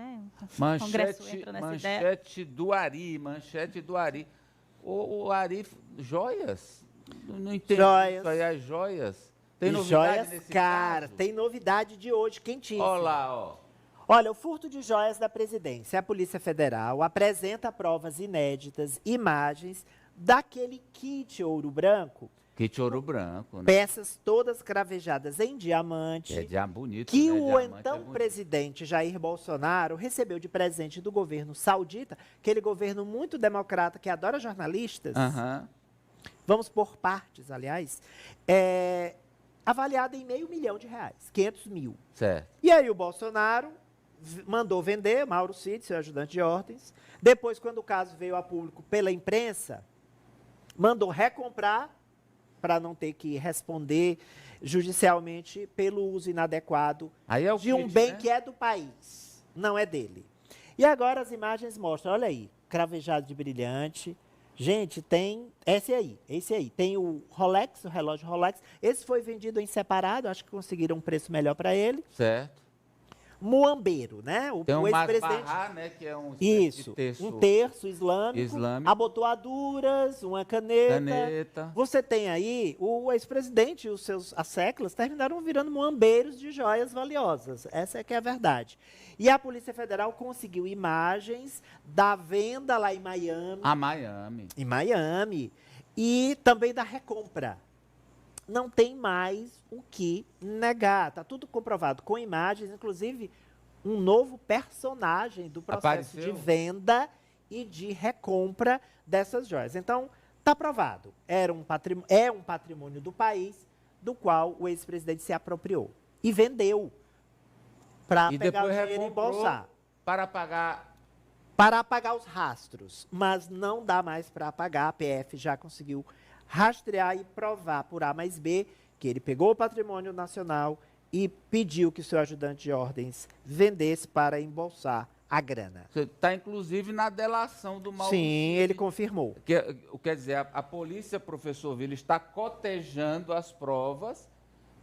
né? O Congresso entra nessa ideia. Manchete do Ari. O Ari, joias? Não entendi. Joias. Isso aí, as joias. Tem E novidade joias, nesse cara, caso? tem novidade de hoje, quentíssima. Olha lá, ó. Olha, o furto de joias da presidência. A Polícia Federal apresenta provas inéditas, imagens daquele kit ouro branco, Kit ouro branco, né? peças todas cravejadas em diamante, Bonito, que né? o Diamante então bonito. presidente Jair Bolsonaro recebeu de presente do governo saudita, aquele governo muito democrata que adora jornalistas. Aham. Vamos por partes, aliás, avaliada em R$500 mil, 500 mil. Certo. E aí o Bolsonaro mandou vender, Mauro Cid, seu ajudante de ordens. Depois, quando o caso veio a público pela imprensa, mandou recomprar para não ter que responder judicialmente pelo uso inadequado Aí é o de um kit, bem né? que é do país, não é dele. E agora as imagens mostram, olha aí, cravejado de brilhante. Gente, tem esse aí. Tem o Rolex, o relógio Rolex. Esse foi vendido em separado, acho que conseguiram um preço melhor para ele. Certo. Muambeiro, né? Tem um ex-presidente. masbarrá, né? Que é um Isso, um terço islâmico, abotoaduras, uma caneta. Você tem aí, o ex-presidente e as seclas terminaram virando muambeiros de joias valiosas. Essa é que é a verdade. E a Polícia Federal conseguiu imagens da venda lá em Miami. Em Miami. E também da recompra. Não tem mais o que negar. Está tudo comprovado com imagens, inclusive um novo personagem do processo de venda e de recompra dessas joias. Então, está provado. É um patrimônio do país do qual o ex-presidente se apropriou. E vendeu para pegar o dinheiro e embolsar. Para pagar... Para apagar os rastros. Mas não dá mais para apagar. A PF já conseguiu rastrear e provar por A mais B que ele pegou o patrimônio nacional e pediu que o seu ajudante de ordens vendesse para embolsar a grana. Está, inclusive, na delação do Mauro Cid. Sim, ele confirmou. Quer dizer, a polícia, professor Vila, está cotejando as provas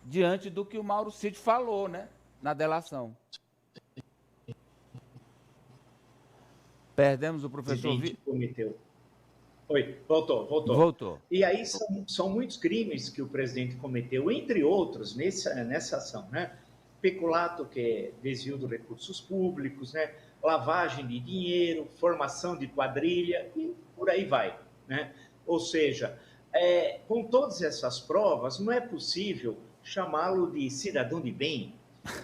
diante do que o Mauro Cid falou, né? Na delação. Perdemos o professor Vila. Cometeu. Oi, voltou. E aí são muitos crimes que o presidente cometeu, entre outros, nessa ação, né? Peculato, que é desvio de recursos públicos, né? Lavagem de dinheiro, formação de quadrilha e por aí vai, né? Ou seja, com todas essas provas, não é possível chamá-lo de cidadão de bem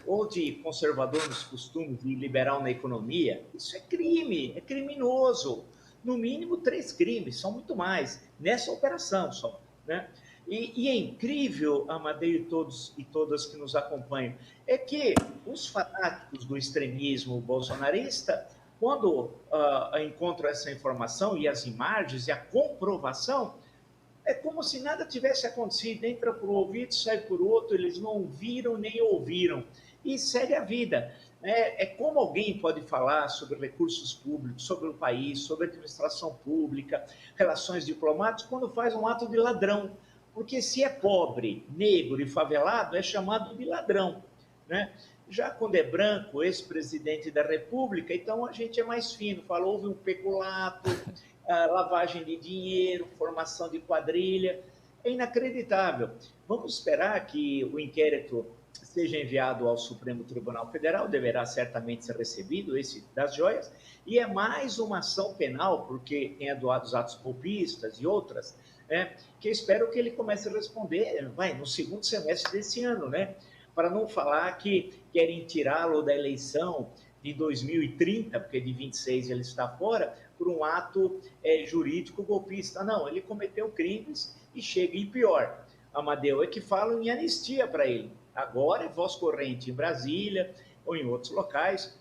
ou de conservador nos costumes e liberal na economia. Isso é crime, é criminoso. No mínimo 3 crimes, são muito mais, nessa operação só, né? E é incrível, Amadeu e todas que nos acompanham, é que os fanáticos do extremismo bolsonarista, quando encontram essa informação e as imagens e a comprovação, é como se nada tivesse acontecido, entra por um ouvido, sai por outro, eles não viram nem ouviram, e segue a vida. É como alguém pode falar sobre recursos públicos, sobre o país, sobre administração pública, relações diplomáticas, quando faz um ato de ladrão. Porque se é pobre, negro e favelado, é chamado de ladrão, né? Já quando é branco, ex-presidente da República, então a gente é mais fino, fala, houve um peculato, lavagem de dinheiro, formação de quadrilha. É inacreditável. Vamos esperar que o inquérito seja enviado ao Supremo Tribunal Federal, deverá certamente ser recebido, esse das joias, e é mais uma ação penal, porque tem os atos golpistas e outras, que eu espero que ele comece a responder, no segundo semestre desse ano, né? Para não falar que querem tirá-lo da eleição de 2030, porque de 26 ele está fora, por um ato jurídico golpista. Não, ele cometeu crimes e chega. E pior, Amadeu, é que falam em anistia para ele. Agora é voz corrente em Brasília ou em outros locais,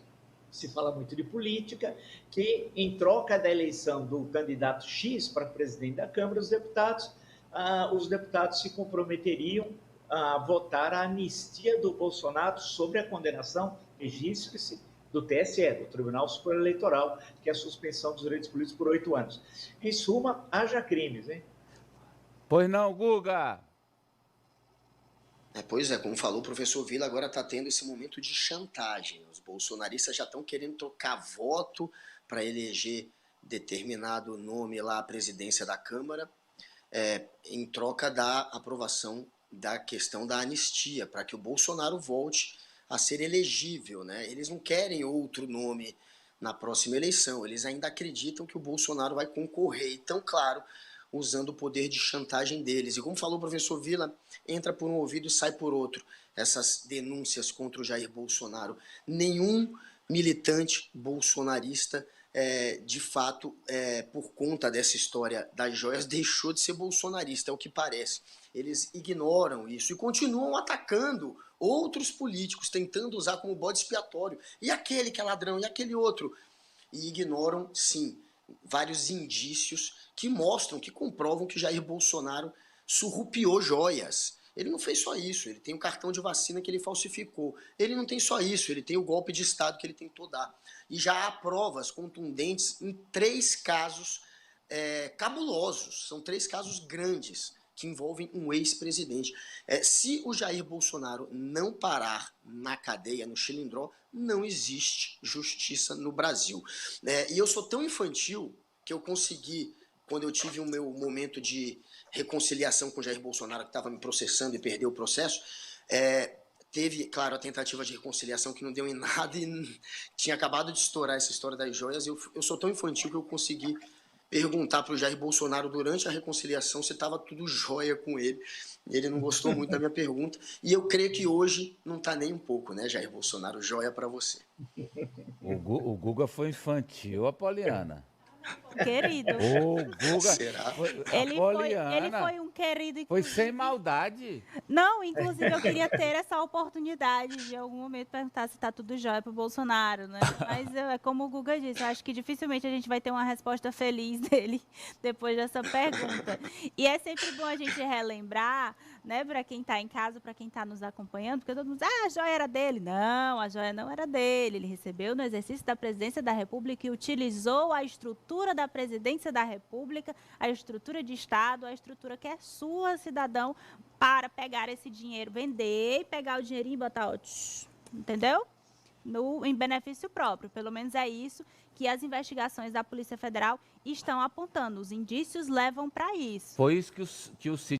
se fala muito de política, que em troca da eleição do candidato X para presidente da Câmara, os deputados se comprometeriam a votar a anistia do Bolsonaro sobre a condenação, registre-se, do TSE, do Tribunal Superior Eleitoral, que é a suspensão dos direitos políticos por 8 anos. Em suma, haja crimes, hein? Pois não, Guga? Pois é, como falou o professor Vila, agora está tendo esse momento de chantagem. Os bolsonaristas já estão querendo trocar voto para eleger determinado nome lá à presidência da Câmara, em troca da aprovação da questão da anistia, para que o Bolsonaro volte a ser elegível, né? Eles não querem outro nome na próxima eleição, eles ainda acreditam que o Bolsonaro vai concorrer. Então, claro, usando o poder de chantagem deles. E como falou o professor Vila, entra por um ouvido e sai por outro. Essas denúncias contra o Jair Bolsonaro. Nenhum militante bolsonarista, de fato, por conta dessa história das joias, deixou de ser bolsonarista, é o que parece. Eles ignoram isso e continuam atacando outros políticos, tentando usar como bode expiatório. E aquele que é ladrão, e aquele outro. E ignoram, sim, vários indícios que mostram, que comprovam que Jair Bolsonaro surrupiou joias. Ele não fez só isso, ele tem o cartão de vacina que ele falsificou. Ele não tem só isso, ele tem o golpe de Estado que ele tentou dar. E já há provas contundentes em 3 casos cabulosos, são 3 casos grandes que envolvem um ex-presidente. Se o Jair Bolsonaro não parar na cadeia, no Chilindró, não existe justiça no Brasil. E eu sou tão infantil que eu consegui, quando eu tive o meu momento de reconciliação com o Jair Bolsonaro, que estava me processando e perdeu o processo, teve, claro, a tentativa de reconciliação que não deu em nada e tinha acabado de estourar essa história das joias. Eu sou tão infantil que eu consegui perguntar para o Jair Bolsonaro durante a reconciliação se estava tudo jóia com ele. Ele não gostou muito da minha pergunta. E eu creio que hoje não está nem um pouco, né, Jair Bolsonaro? Jóia para você. O Guga foi infantil, Apoliana. Querido. O Guga. Será? Ele foi um querido. Foi sem maldade. Não, inclusive eu queria ter essa oportunidade de em algum momento perguntar se está tudo jóia para o Bolsonaro, né? Mas é como o Guga disse, eu acho que dificilmente a gente vai ter uma resposta feliz dele depois dessa pergunta. E é sempre bom a gente relembrar, né, para quem está em casa, para quem está nos acompanhando, porque todo mundo diz, a joia era dele. Não, a joia não era dele. Ele recebeu no exercício da presidência da República e utilizou a estrutura da presidência da República, a estrutura de Estado, a estrutura que é sua, cidadão, para pegar esse dinheiro, vender, pegar o dinheirinho e botar, entendeu? Em benefício próprio. Pelo menos é isso que as investigações da Polícia Federal estão apontando. Os indícios levam para isso. Foi isso que o Cid